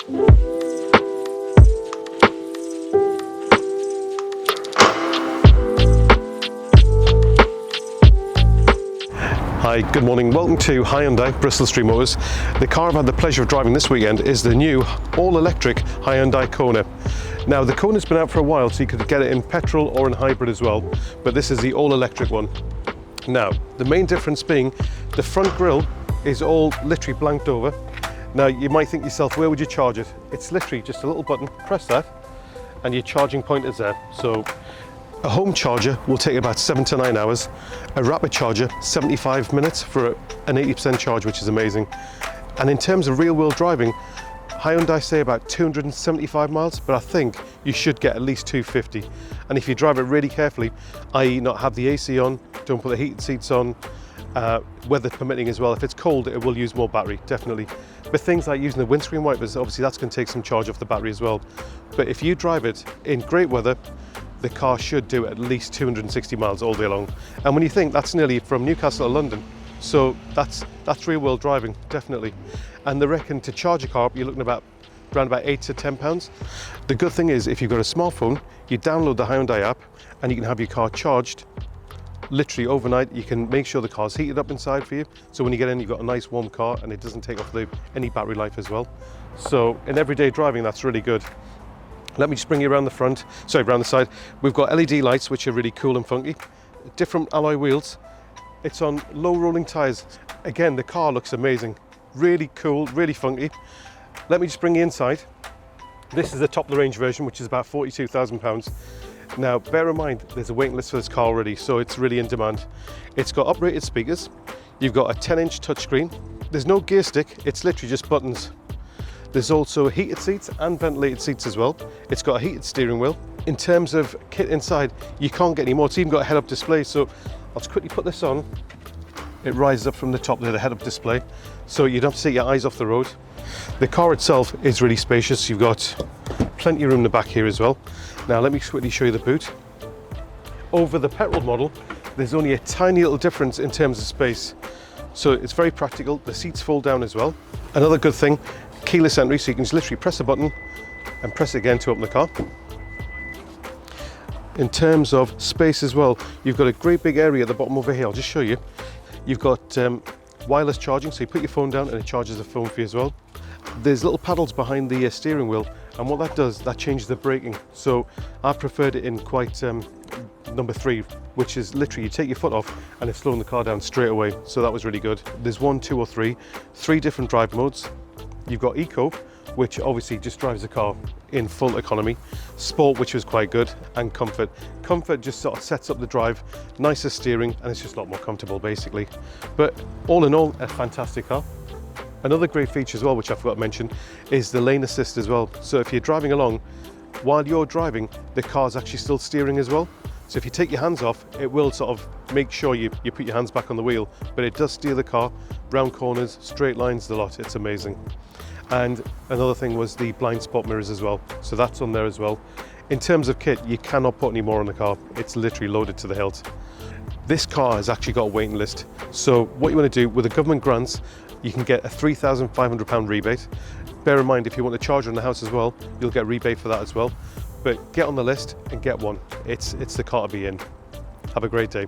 Hi, good morning. Welcome to Hyundai, Bristol Street Motors. The car I've had the pleasure of driving this weekend is the new all-electric Hyundai Kona. Now, the Kona's been out for a while, so you could get it in petrol or in hybrid as well, but this is the all-electric one. Now, the main difference being the front grille is all literally blanked over. Now, you might think to yourself, where would you charge it? It's literally just a little button, press that, and your charging point is there. So a home charger will take about 7 to 9 hours. A rapid charger, 75 minutes for an 80% charge, which is amazing. And in terms of real-world driving, Hyundai say about 275 miles, but I think you should get at least 250. And if you drive it really carefully, i.e. not have the AC on, don't put the heated seats on, weather permitting as well. If it's cold, it will use more battery, definitely. But things like using the windscreen wipers, obviously that's going to take some charge off the battery as well. But if you drive it in great weather, the car should do at least 260 miles all day long. And when you think that's nearly from Newcastle to London, so that's real world driving, definitely. And they reckon to charge a car up, you're looking about around about £8 to £10. The good thing is, if you've got a smartphone, you download the Hyundai app and you can have your car charged literally overnight. You can make sure the car's heated up inside for you, so when you get in, you've got a nice warm car and it doesn't take off any battery life as well. So in everyday driving, that's really good. Let me just bring you around around the side. We've got LED lights, which are really cool and funky. Different alloy wheels. It's on low rolling tyres. Again, the car looks amazing. Really cool, really funky. Let me just bring you inside. This is the top of the range version, which is about £42,000. Now, bear in mind, there's a waiting list for this car already, so it's really in demand. It's got uprated speakers. You've got a 10-inch touchscreen. There's no gear stick, it's literally just buttons. There's also heated seats and ventilated seats as well. It's got a heated steering wheel. In terms of kit inside, you can't get any more. It's even got a head-up display, so I'll just quickly put this on. It rises up from the top there, the head-up display, so you don't have to take your eyes off the road. The car itself is really spacious. You've got plenty of room in the back here as well. Now let me quickly show you the boot. Over the petrol model, there's only a tiny little difference in terms of space, so it's very practical. The seats fold down as well. Another good thing, keyless entry, so you can just literally press a button and press it again to open the car. In terms of space as well, you've got a great big area at the bottom over here. I'll just show you. You've got wireless charging, so you put your phone down and it charges the phone for you as well. There's little paddles behind the steering wheel, and what that does, that changes the braking. So I preferred it in quite number 3, which is literally you take your foot off and it's slowing the car down straight away. So that was really good. There's 1, 2 or 3 different drive modes. You've got Eco, which obviously just drives the car in full economy. Sport, which was quite good, and Comfort. Comfort just sort of sets up the drive, nicer steering, and it's just a lot more comfortable basically. But all in all, a fantastic car. Another great feature as well, which I forgot to mention, is the lane assist as well. So if you're driving along, while you're driving, the car's actually still steering as well. So if you take your hands off, it will sort of make sure you put your hands back on the wheel, but it does steer the car, round corners, straight lines, the lot. It's amazing. And another thing was the blind spot mirrors as well. So that's on there as well. In terms of kit, you cannot put any more on the car. It's literally loaded to the hilt. This car has actually got a waiting list. So what you want to do with the government grants, you can get a £3,500 rebate. Bear in mind, if you want a charger in the house as well, you'll get a rebate for that as well. But get on the list and get one. It's the car to be in. Have a great day.